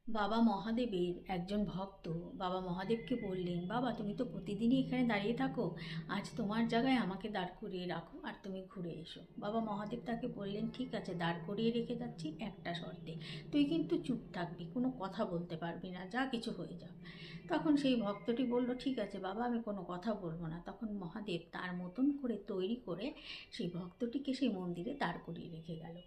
বাবা মহাদেবের একজন ভক্ত বাবা মহাদেবকে বললেন, বাবা তুমি তো প্রতিদিনই এখানে দাঁড়িয়ে থাকো, আজ তোমার জায়গায় আমাকে দাঁড় করিয়ে রাখো আর তুমি ঘুরে এসো। বাবা মহাদেব তাকে বললেন, ঠিক আছে, দাঁড় করিয়ে রেখে যাচ্ছি, একটা শর্তে, তুই কিন্তু চুপ থাকবি, কোনো কথা বলতে পারবি না, যা কিছু হয়ে যাক। তখন সেই ভক্তটি বলল, ঠিক আছে বাবা, আমি কোনো কথা বলবো না। তখন মহাদেব তার মতন করে তৈরি করে সেই ভক্তটিকে সেই মন্দিরে দাঁড় করিয়ে রেখে গেল।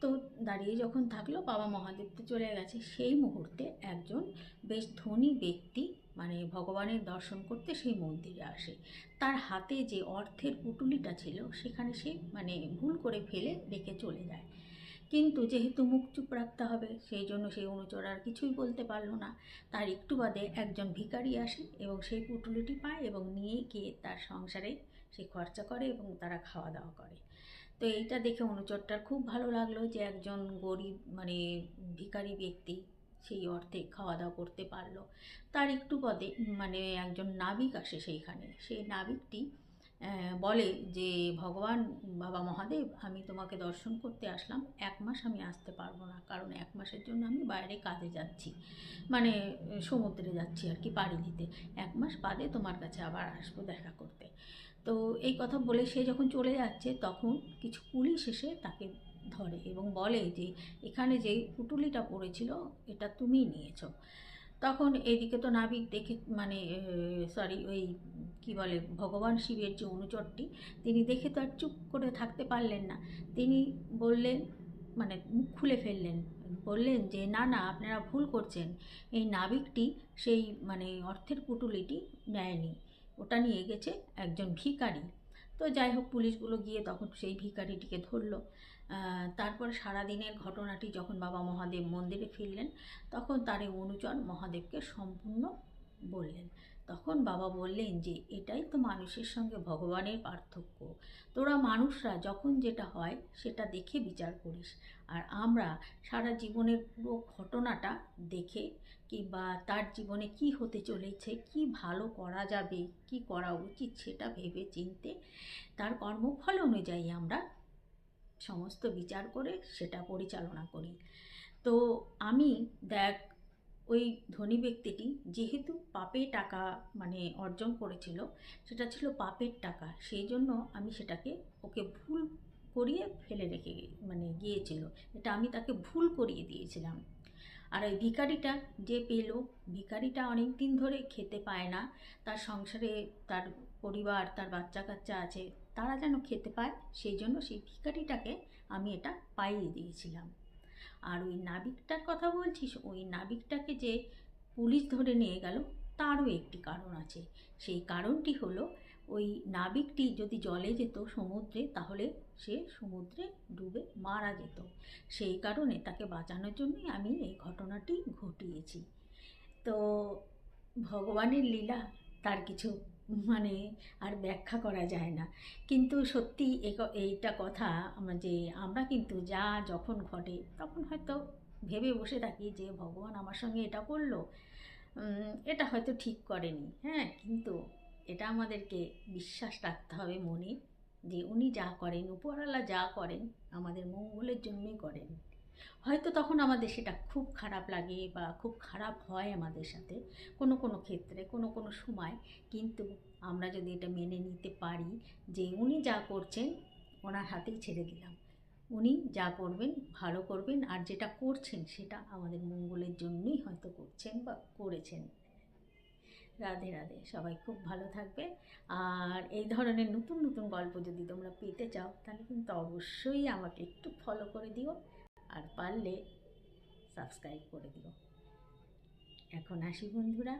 তো দাঁড়িয়ে যখন থাকলো, বাবা মহাদেব তো চলে গেছে, সেই মুহূর্তে একজন বেশ ধনী ব্যক্তি মানে ভগবানের দর্শন করতে সেই মন্দিরে আসে। তার হাতে যে অর্থের পুঁটুলিটা ছিল সেখানে সে মানে ভুল করে ফেলে রেখে চলে যায়। কিন্তু যেহেতু মুখ চুপ রাখতে হবে, সেই জন্য সেই অনুচর আর কিছুই বলতে পারলো না। তার একটু বাদে একজন ভিখারি আসে এবং সেই পুঁটুলিটি পায় এবং নিয়ে গিয়ে তার সংসারে সে খরচা করে এবং তারা খাওয়া দাওয়া করে। তো এইটা দেখে অনুচরটার খুব ভালো লাগলো যে একজন গরিব মানে ভিখারি ব্যক্তি সেই অর্থে খাওয়া দাওয়া করতে পারলো। তার একটু পদে মানে একজন নাবিক আসে সেইখানে। সেই নাবিকটি বলে যে, ভগবান বাবা মহাদেব, আমি তোমাকে দর্শন করতে আসলাম, 1 মাস আমি আসতে পারবো না, কারণ 1 মাসের জন্য আমি বাইরে কাজে যাচ্ছি, মানে সমুদ্রে যাচ্ছি আর কি পাড়ি দিতে। 1 মাস বাদে তোমার কাছে আবার আসবো দেখা করতে। তো এই কথা বলে সে যখন চলে যাচ্ছে, তখন কিছু পুলিশ এসে তাকে ধরে এবং বলে যে, এখানে যেই পুঁটুলিটা পড়েছিল এটা তুমিই নিয়েছো। তখন এইদিকে তো নাবিক দেখে মানে সরি ওই কি বলে ভগবান শিবের যে অনুচরটি, তিনি দেখে তো আর চুপ করে থাকতে পারলেন না। তিনি বললেন, মানে মুখ খুলে ফেললেন, বললেন যে, না না, আপনারা ভুল করছেন, এই নাবিকটি সেই মানে অর্থের পুঁটুলিটি নেয়নি, ওটা নিয়ে গেছে একজন ভিখারি। তো যাই হোক, পুলিশগুলো গিয়ে তখন সেই ভিখারিটিকে ধরলো। তারপর সারাদিনের ঘটনাটি যখন বাবা মহাদেব মন্দিরে ফিরলেন, তখন তার এই অনুচর মহাদেবকে সম্পূর্ণ বললেন। তখন বাবা বললেন যে, এটাই তো মানুষের সঙ্গে ভগবানের পার্থক্য। তোরা মানুষরা যখন যেটা হয় সেটা দেখে বিচার করিস, আর আমরা সারা জীবনের পুরো ঘটনাটা দেখে কিংবা তার জীবনে কি হতে চলেছে, কি ভালো করা যাবে, কি করা উচিত, সেটা ভেবে চিনতে তার কর্মফল অনুযায়ী আমরা সমস্ত বিচার করে সেটা পরিচালনা করি। তো আমি দেখ, ওই ধনী ব্যক্তিটি যেহেতু পাপে টাকা মানে অর্জন করেছিল, সেটা ছিল পাপের টাকা, সেই জন্য আমি সেটাকে ওকে ভুল করিয়ে ফেলে রেখে মানে গিয়েছিল, এটা আমি তাকে ভুল করিয়ে দিয়েছিলাম। আর ওই ভিখারিটা যে পেল, ভিখারিটা অনেক দিন ধরে খেতে পায় না, তার সংসারে তার পরিবার, তার বাচ্চা কাচ্চা আছে, তারা যেন খেতে পায়, সেই জন্য সেই ভিখারিটাকে আমি এটা পাইয়ে দিয়েছিলাম। আর ওই নাবিকটার কথা বলছিস, ওই নাবিকটাকে যে পুলিশ ধরে নিয়ে গেল, তারও একটি কারণ আছে। সেই কারণটি হলো, ওই নাবিকটি যদি জলে যেত সমুদ্রে, তাহলে সে সমুদ্রে ডুবে মারা যেত। সেই কারণে তাকে বাঁচানোর জন্যই আমি এই ঘটনাটি ঘটিয়েছি। তো ভগবানের লীলা, তার কিছু মানে আর ব্যাখ্যা করা যায় না। কিন্তু সত্যি এইটা কথা যে আমরা কিন্তু যা যখন ঘটে তখন হয়তো ভেবে বসে থাকি যে, ভগবান আমার সঙ্গে এটা করলো, এটা হয়তো ঠিক করেনি। হ্যাঁ, কিন্তু এটা আমাদেরকে বিশ্বাস রাখতে হবে মনে, যে উনি যা করেন, উপরওয়ালা যা করেন, আমাদের মঙ্গলের জন্যই করেন। হয়তো তখন আমাদের সেটা খুব খারাপ লাগে বা খুব খারাপ হয় আমাদের সাথে কোনো কোনো ক্ষেত্রে, কোনো কোনো সময়, কিন্তু আমরা যদি এটা মেনে নিতে পারি যে উনি যা করছেন ওনার হাতেই ছেড়ে দিলাম, উনি যা করবেন ভালো করবেন, আর যেটা করছেন সেটা আমাদের মঙ্গলের জন্যই হয়তো করছেন বা করেছেন। রাধে রাধে, সবাই খুব ভালো থাকবে। আর এই ধরনের নতুন নতুন গল্প যদি তোমরা পেতে চাও, তাহলে কিন্তু অবশ্যই আমাকে একটু ফলো করে দিও, আর পারলে সাবস্ক্রাইব করে দিও। এখন আসি বন্ধুরা।